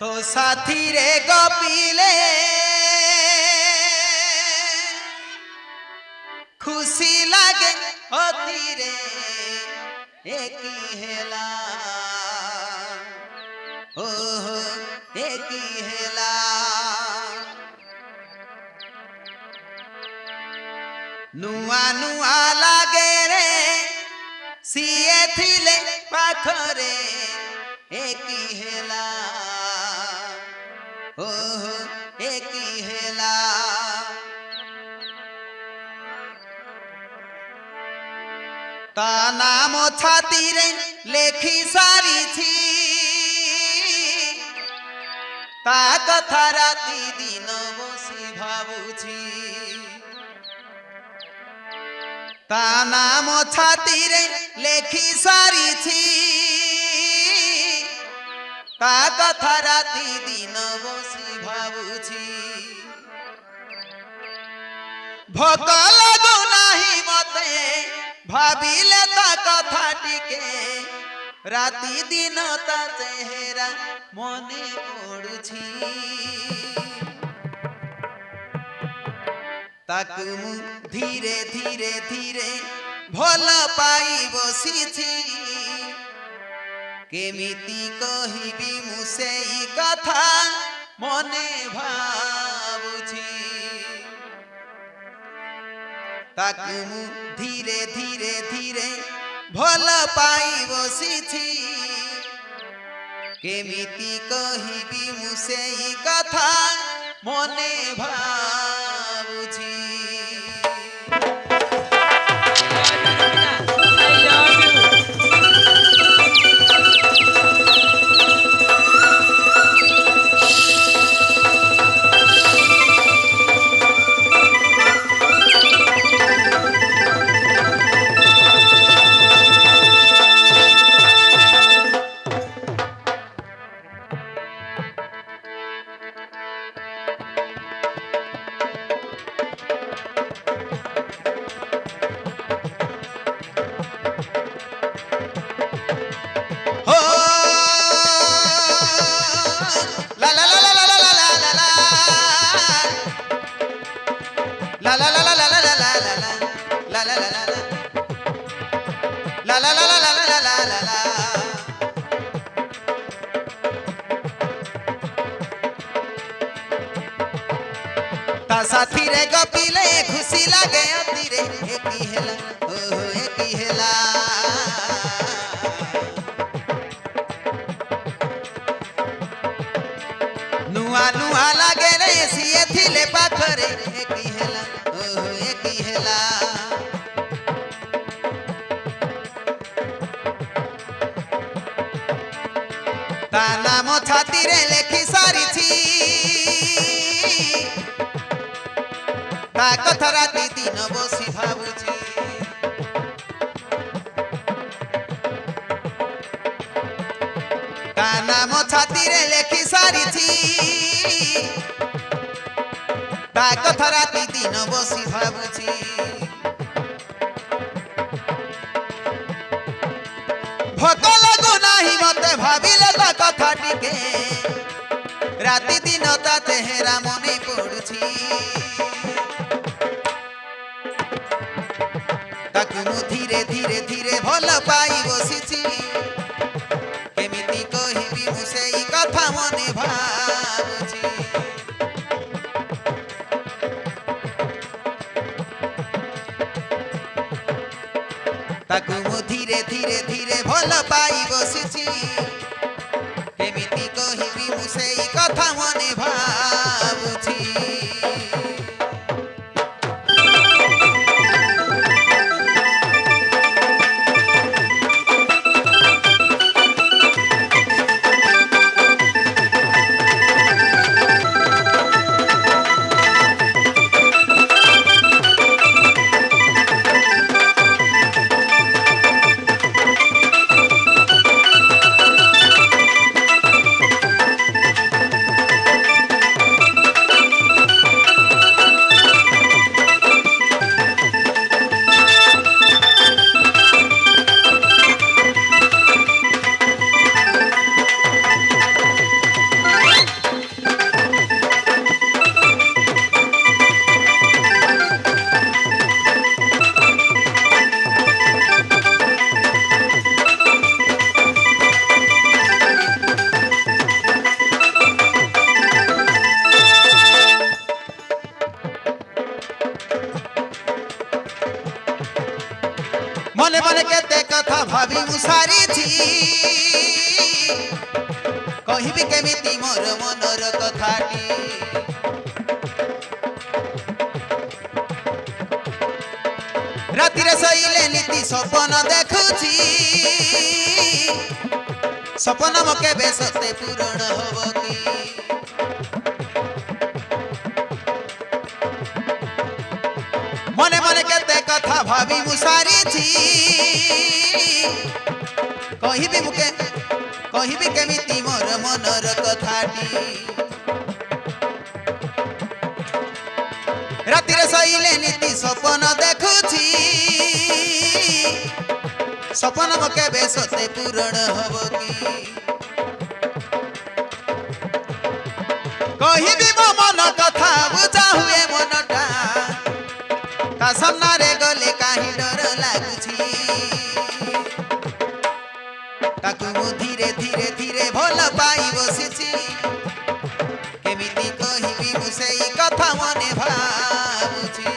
तो साथी रे गपिले खुशी लागे अति रे एकी हेला ओहो एकी हेला नुआ नुआ लागे रे सीए थिले पाखरे एकी हेला ओहो एकी हेला ता नाम छाती रे लेखी सारी थी ता कथा राती दिन बसी भावुछी ता नाम छाती रे लेखी सारी थी ता कथा राती दिन बसी भावुची भोक लगो नाही मते भाविले ता कथा टिके राती दिन ता चेहरा मने पड़ुछि ताकु मु धीरे धीरे धीरे भल पाई बसिछि केमिति कहिबी मु सेई कथा मने भावुछि ताकु मु धीरे धीरे धीरे भल पाई बसिछि केमिति कहिबी मु सेई कथा मने भावुछि साथी रे गपिले खुशी लागे अति रे एकी हेला ओहो एकी हेला नुआ नुआ लागे रे सीए थिले पाखरे एकी हेला ओहो एकी हेला ता नाम छाती रे लेखी सारी थी ता कथा राती दिन बसी भावुछि ता नाम छाती रे लेखी सारी थी ता कथा राती दिन बसी भावुछि भोक लगो नाही मते भाविले ता कथा टिके राती दिन ता चेहरा मने पड़ुछि धीरे धीरे धीरे भल पाई बसिछि केमिति कहिबी मु सेई कथा मने भावुछि ताकु मु धीरे धीरे धीरे भल पाई बसिछि केमिति कहिबी मु सेई कथा मने भावुछि ভাবি মু সারিছি কহিবি কেমিতি মোর মনর কথাটি রাতিরে শোইলে নীতি স্বপ্ন দেখুছি স্বপ্ন মো কেবে সতে পূরণ হব কি মনে মনে কেতে কথা ভাবি মু সারিছি কহিবি কেমিতি মোর মনর কথাটি রাতিরে শোইলে নীতি স্বপ্ন দেখুছি স্বপ্ন মো কেবে সতে পূরণ হব কি কহিবি মো মন কথা বুঝা হুয়ে মনটা তা সামনারে গলে কাহি ডর লাগুছি তাকু মু ধীরে ধীরে ধীরে ভাল পাই বসিছি কেমিতি কহিবি মু সেই কথা মনে ভাবুছি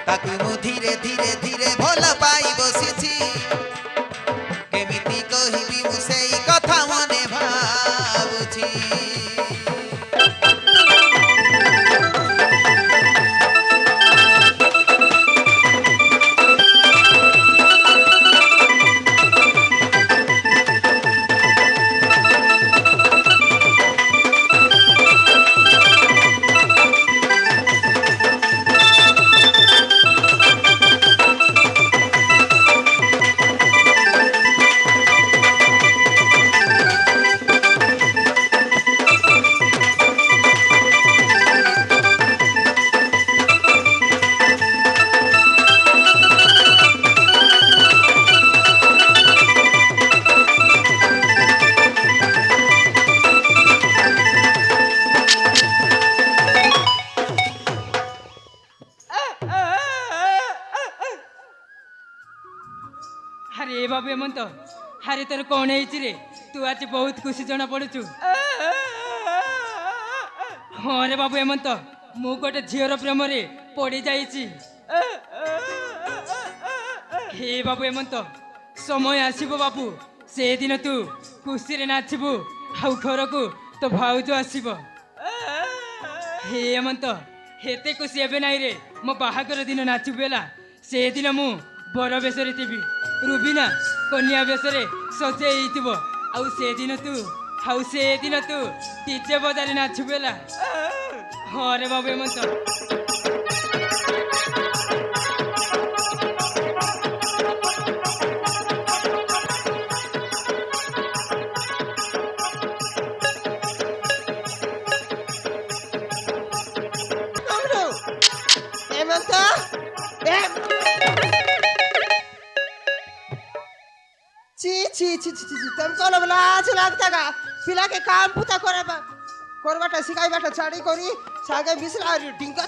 তাকু মু ধীরে ধীরে ধীরে ভাল পাই বসিছি কেমিতি কহিবি মু সেই কথা মনে ভাবুছি আরে বাবু এমন্ত আরে তোর কোণ হয়েছি রে তু আজ বহুত খুশি জনা পড়ুছু হ্যাঁ রে বাবু এমন্ত মু গোটে ঝিওর প্রেমরে পড়ি যাইছি হে বাবু এমন্ত সময় আসিব বাবু সেদিন তু খুশিরে নাচিবু আউ ঘরকু তো ভাউজ আসিব হে এমন্ত হেতে খুশি হবে নাই রে মো বাহাঘর দিন নাচিবু বেলা সেদিন মু বড় বেশরে থিবি রুবিনা কন্যা বেশরে সজে ହେଇଥିବ ଆଉ ସେଦିନ ତୁ ଡିଜେ ବଜାରେ ନାଚିବୁ ହେଲା ହଁ ରେ ବାବୁ ଏମନ୍ତ ছি ছি ছি ছি ছি তুমি কোন লাজ লাগতা গা পিলাকে কাম পুতা করবাটা শিখাইবাটা ছাড়ি করি সাগে মিশলা আর ডিঙ্কা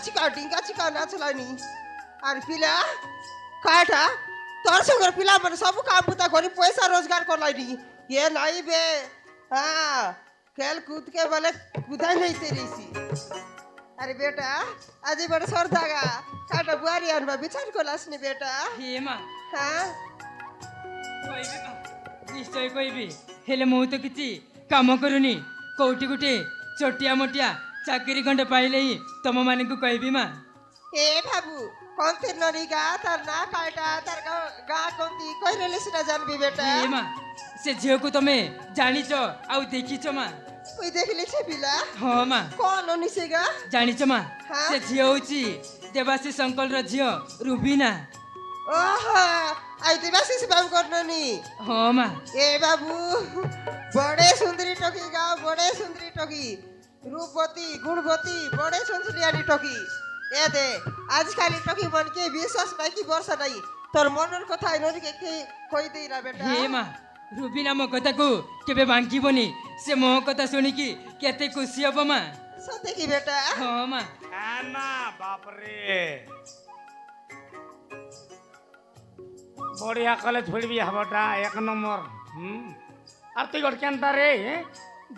চিকা নাচলানি আর পিলা কাটা তোর সঙ্গে পিলা মানে সব কাম পুতা করি পয়সা রোজগার করলাইনি ये नहीं बे हाँ खेल कूद के बोले कुदा नहीं तेरीसी अरे बेटा आज बड़ा सरदागा काटा बुआरी अनबा बिचार को लासनी बेटा हे मा हाँ କହିବି ମା ନିଶ୍ଚୟ କହିବି ହେଲେ ମୁଁ ତ କିଛି କାମ କରୁନି କୋଉଠି ଗୋଟେ ଛୋଟିଆ ମୋଟିଆ ଚାକିରି ଖଣ୍ଡେ ପାଇଲେ ହିଁ ତମମାନଙ୍କୁ କହିବି ମା ए बाबू कौन तेर नरी गा तार ना काटा तार गा कौन ती कोई रेले सिना जानबी बेटा हे ମା ସେ ଝିଅକୁ ତମେ ଜାଣିଛ ଆଉ ଦେଖିଛ ମା कोई देख ले छे बिला ହଁ ମା कौन ओनिसेगा ଜାଣିଛ ମା ହଁ? ସେ ଝିଅ ହଉଛି ଦେବାଶିଷ ଅଙ୍କଲର ଝିଅ ରୁବିନା ओहो आई देवाशीष बाबू करननी ହଁ ମା ए बाबू बड़े सुंदरी टोकी गा बड़े सुंदरी टोकी रूपवती गुणवती बड़े सुंदरी टोकी ए दे आजकल टोकी बन के विश्वास नहीं की वर्षा नहीं तोर मनर कथा इनरी के कोई देला बेटा ହେ ମା ରୁବିନା ମୋ କଥାକୁ କେବେ ଭାଙ୍ଗିବନି ସେ ମୋ କଥା ଶୁଣିକି କେତେ ଖୁସି ହବ ମା सत्य की बेटा ହଁ ମା না বাপরে বড়িয়া কলেজ পড়বি হবটা এক নম্বর আর তুই গোট কেনতা রে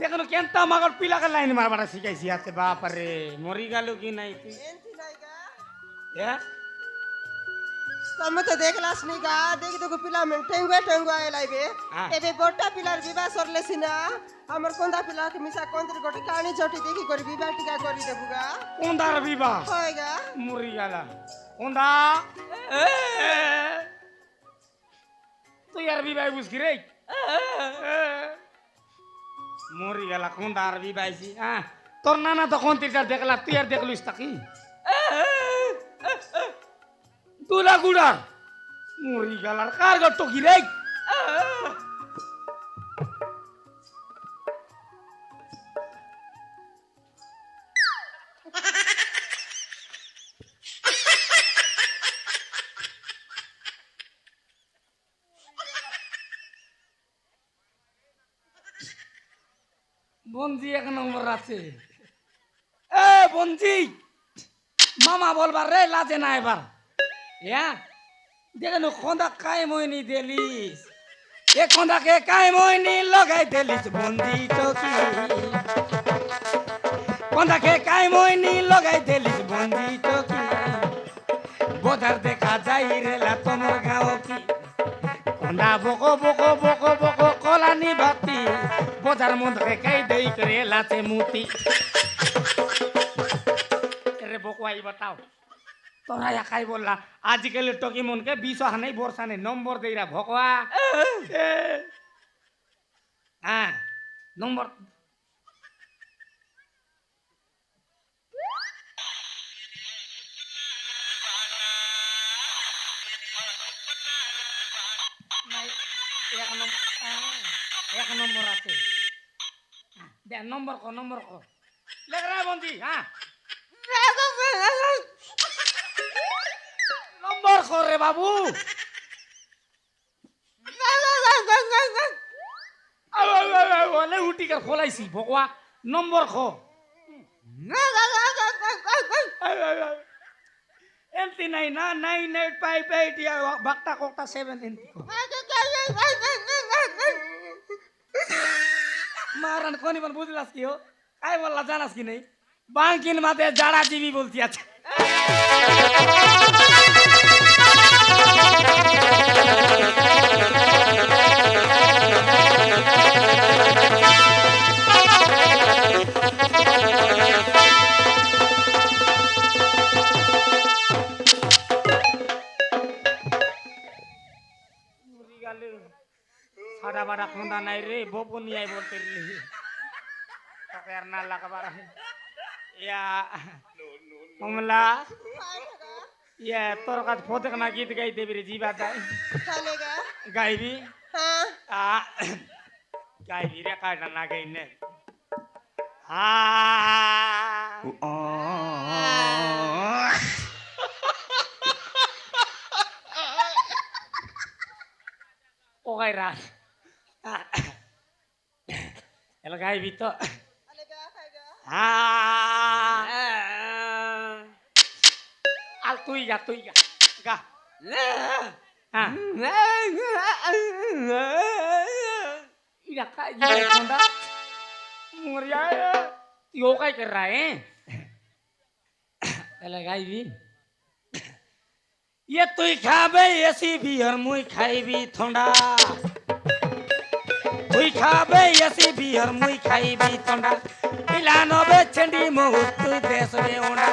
দেখলো কেনতা মাগর পিলাকে লাইন মারবাটা শিখাইছি আছে বাপরে মরি গেল কি নাই তুই एंती नाइगा এ ତମେ ତ ଦେଖିଲାସ ନିକା ଦେଖି ଦେଖୁ ପିଲାମାନେ ଠେଙ୍ଗୁଆ ଠେଙ୍ଗୁଆ ହେଲାଇବେ ହଁ। ଏବେ ବଡଟା ପିଲାର ବିବାହ ସରିଲେ ସିନା ଆମର କନ୍ଦା ପିଲାକେ ମିଶା କନ୍ଦରେ ଗୋଟେ କାଣି ଚଟି ଦେଖି କରି ବିବାହ ଟିକା କରି ଦେବୁ ଗା কোনদার বিবাহ হয় গা মরি গেল কোনদা তুই আর বিবাহ বুঝকি রে মরি গেল কোনদার বিবাহছি হ্যাঁ তোর নানা তো কোন তিরটা দেখলা তুই আর দেখলিস তাকি দুলা গুড়া মরি গেল আর কার গট কি রে বঞ্জি এক নম্বর আছে এ বঞ্জি মামা বলবার রে লাজে না এবার হ্যাঁ দেখেন খোঁদা কায় মইনি দেলিস এ খোঁদাকে কায় মইনি লগাই দেলিস বঞ্জি টকি খোঁদাকে কায় মইনি লগাই দেলিস বঞ্জি টকি বোধার দেখা যাই রেলা তোমার গাঁও কি খোঁদা বকো বকো বকো বকো কলানি ভাতি বোধার মধ্যে কাই দেই করে লাচে মুতি রে বকো আই বাতাও তোরা একাই বললা আজকাল টকি মনকে বিষ হানাই বর্ষা নেই নম্বর দেইরা ভকোয়া হ্যাঁ নম্বর এক নম্বর আছে দে নম্বর কো লেখ রে বন্ধি হ্যাঁ নম্বর করে বাবু ওলে উঠিকে খোলাইছি ভগবা নম্বর খ এমতি নাই না 9858 বাক্তা কোকটা 7 এমতি মারান কোনি বল বুঝলাস কি হো আই বললা জানাস কি নেই বাঙ্কিন মাতে জাড়া জিবি বলতি আছে সাদা বাড়া খোঁদা নাই রে বপনি আই বলতে রে তোকে আর না লাগাবার ইয়া কমলা ইয়া তোর কাছে ফোদেক না গীত গাই দেবি রে জিবা দাই চলেগা গাইবি হ্যাঁ গাইবি রে কাটা না গাই নে ও গাই রাত এলা গাইবি তো আলেগা খাইগা আর তুই গা গা হ্যাঁ इधर का ये बंदा मरिया यो काय कर रहा है लगाई भी ये तू खाबे ऐसी भी हर मुई खाई भी ठंडा तू खाबे ऐसी भी हर मुई खाई भी ठंडा पिलानो बे चंडी मुहूर्त तू देश में ओंडा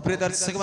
प्रिय दर्शक